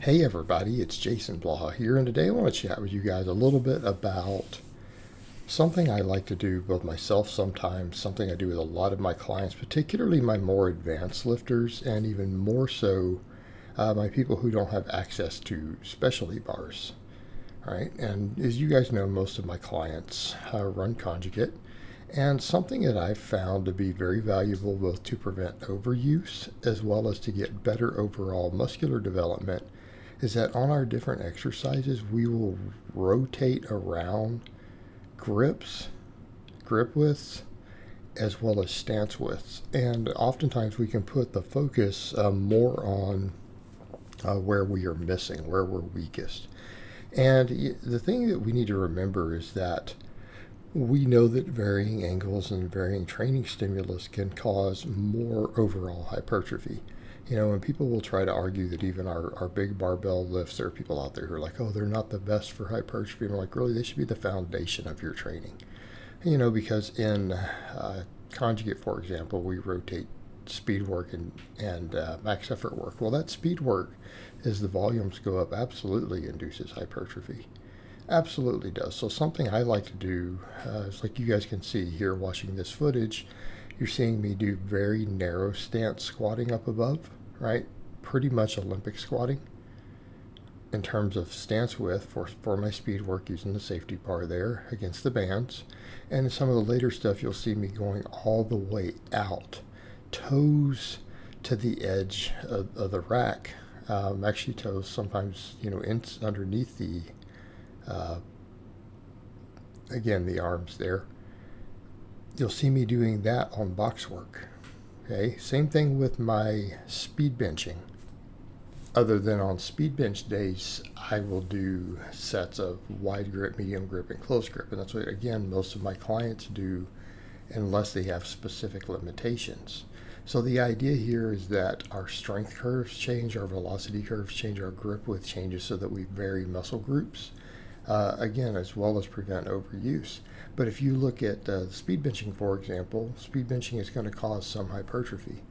Hey everybody, it's Jason Blaha here, and today I want to chat with you guys a little bit about something I like to do both myself sometimes, something I do with a lot of my clients, particularly my more advanced lifters, and even more so my people who don't have access to specialty bars. All right, and as you guys know, most of my clients run conjugate, and something that I've found to be very valuable both to prevent overuse as well as to get better overall muscular development is that on our different exercises, we will rotate around grips, grip widths, as well as stance widths. And oftentimes we can put the focus more on where we are missing, where we're weakest. And the thing that we need to remember is that we know that varying angles and varying training stimulus can cause more overall hypertrophy. And people will try to argue that even our big barbell lifts, there are people out there who are like, oh, they're not the best for hypertrophy. I'm like, really, they should be the foundation of your training. Because in conjugate, for example, we rotate speed work and max effort work. Well, that speed work, as the volumes go up, absolutely induces hypertrophy. Absolutely does. So something I like to do is like you guys can see here watching this footage, you're seeing me do very narrow stance squatting up above, right? Pretty much Olympic squatting in terms of stance width for my speed work using the safety bar there against the bands. And in some of the later stuff, you'll see me going all the way out, toes to the edge of the rack. Actually, toes sometimes, underneath the again, the arms there. You'll see me doing that on box work. Okay, same thing with my speed benching. Other than on speed bench days, I will do sets of wide grip, medium grip, and close grip. And that's what, again, most of my clients do unless they have specific limitations. So the idea here is that our strength curves change, our velocity curves change, our grip width changes so that we vary muscle groups. Again, as well as prevent overuse. But if you look at speed benching, for example, speed benching is going to cause some hypertrophy.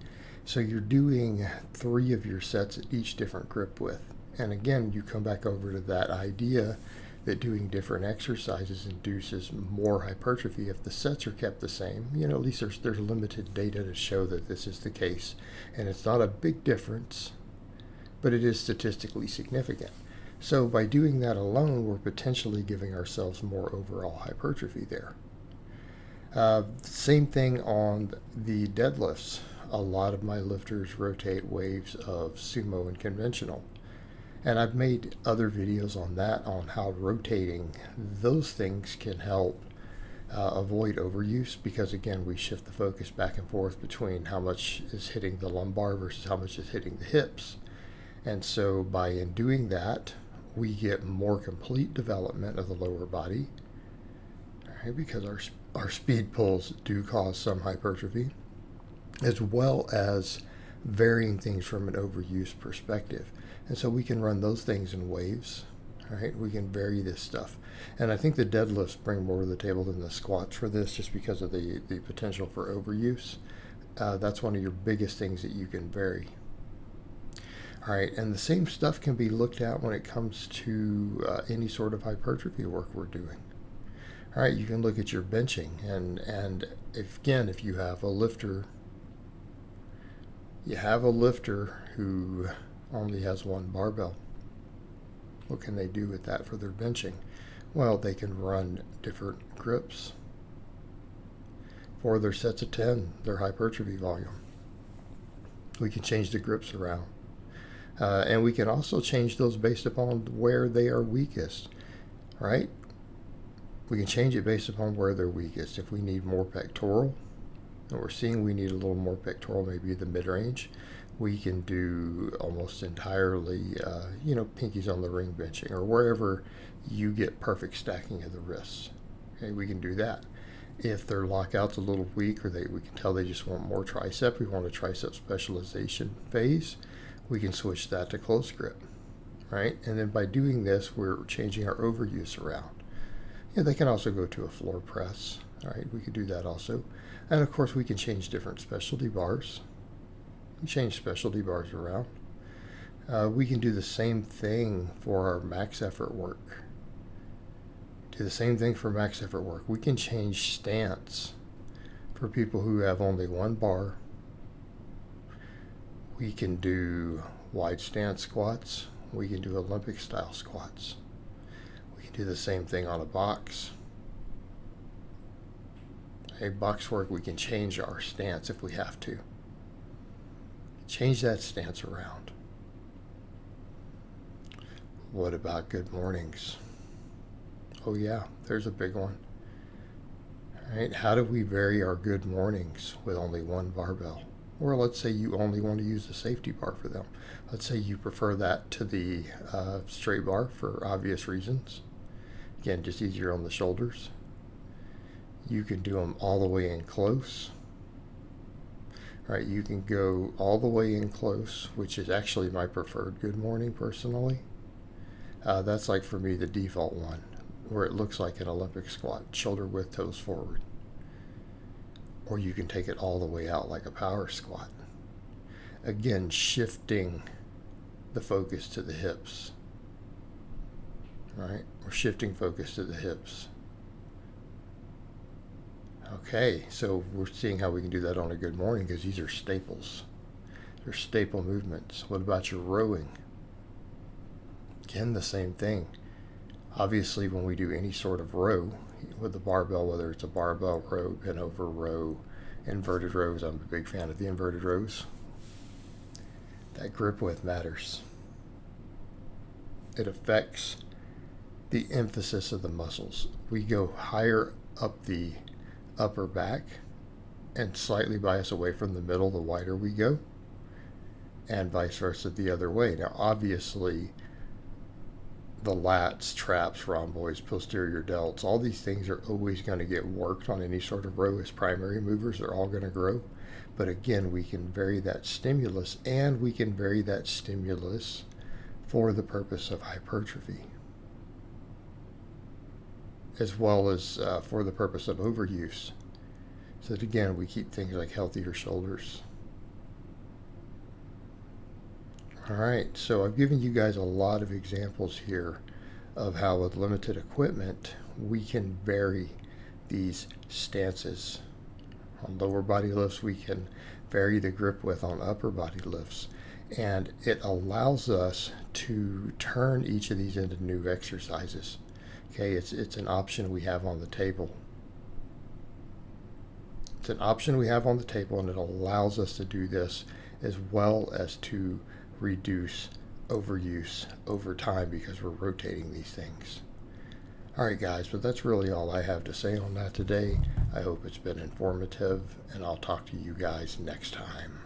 So you're doing 3 of your sets at each different grip width. And again, you come back over to that idea that doing different exercises induces more hypertrophy if the sets are kept the same. At least there's limited data to show that this is the case. And it's not a big difference, but it is statistically significant. So by doing that alone, we're potentially giving ourselves more overall hypertrophy there. Same thing on the deadlifts. A lot of my lifters rotate waves of sumo and conventional. And I've made other videos on that, on how rotating those things can help avoid overuse, because again, we shift the focus back and forth between how much is hitting the lumbar versus how much is hitting the hips. And so by in doing that, we get more complete development of the lower body, right? Because our speed pulls do cause some hypertrophy, as well as varying things from an overuse perspective. And so we can run those things in waves, right? We can vary this stuff. And I think the deadlifts bring more to the table than the squats for this, just because of the potential for overuse. That's one of your biggest things that you can vary. All right, and the same stuff can be looked at when it comes to any sort of hypertrophy work we're doing. All right, you can look at your benching, and if you have a lifter, who only has one barbell, what can they do with that for their benching? Well, they can run different grips for their sets of 10, their hypertrophy volume. We can change the grips around. And we can also change those based upon where they are weakest, right? We can change it based upon where they're weakest. If we need more pectoral, and we're seeing we need a little more pectoral, maybe the mid-range, we can do almost entirely, pinkies on the ring benching, or wherever you get perfect stacking of the wrists. Okay, we can do that. If their lockout's a little weak, or we can tell they just want more tricep, we want a tricep specialization phase, we can switch that to close grip, right? And then by doing this, we're changing our overuse around. They can also go to a floor press, all right? We could do that also. And of course, we can change different specialty bars. We change specialty bars around. We can do the same thing for our max effort work. Do the same thing for max effort work. We can change stance for people who have only one bar. We can do wide stance squats. We can do Olympic style squats. We can do the same thing on a box. A box work, we can change our stance if we have to. Change that stance around. What about good mornings? Oh yeah, there's a big one. All right, how do we vary our good mornings with only one barbell? Or let's say you only want to use the safety bar for them. Let's say you prefer that to the straight bar for obvious reasons. Again, just easier on the shoulders. You can do them all the way in close. All right, you can go all the way in close, which is actually my preferred good morning personally. That's like for me the default one, where it looks like an Olympic squat, shoulder width, toes forward. Or you can take it all the way out like a power squat. Again, shifting the focus to the hips. Right? We're shifting focus to the hips. Okay, so we're seeing how we can do that on a good morning because these are staples. They're staple movements. What about your rowing? Again, the same thing. Obviously, when we do any sort of row with the barbell, whether it's a barbell row, bent over row, inverted rows, I'm a big fan of the inverted rows. That grip width matters. It affects the emphasis of the muscles. We go higher up the upper back and slightly bias away from the middle the wider we go, and vice versa the other way. Now, obviously, the lats, traps, rhomboids, posterior delts, all these things are always going to get worked on any sort of row as primary movers. They're all going to grow. But again, we can vary that stimulus, and we can vary that stimulus for the purpose of hypertrophy, as well as for the purpose of overuse. So that again, we keep things like healthier shoulders. All right, so I've given you guys a lot of examples here of how with limited equipment we can vary these stances. On lower body lifts, we can vary the grip width on upper body lifts. And it allows us to turn each of these into new exercises. Okay, it's an option we have on the table. It's an option we have on the table, and it allows us to do this as well as to reduce overuse over time because we're rotating these things. All right, guys, but that's really all I have to say on that today. I hope it's been informative, and I'll talk to you guys next time.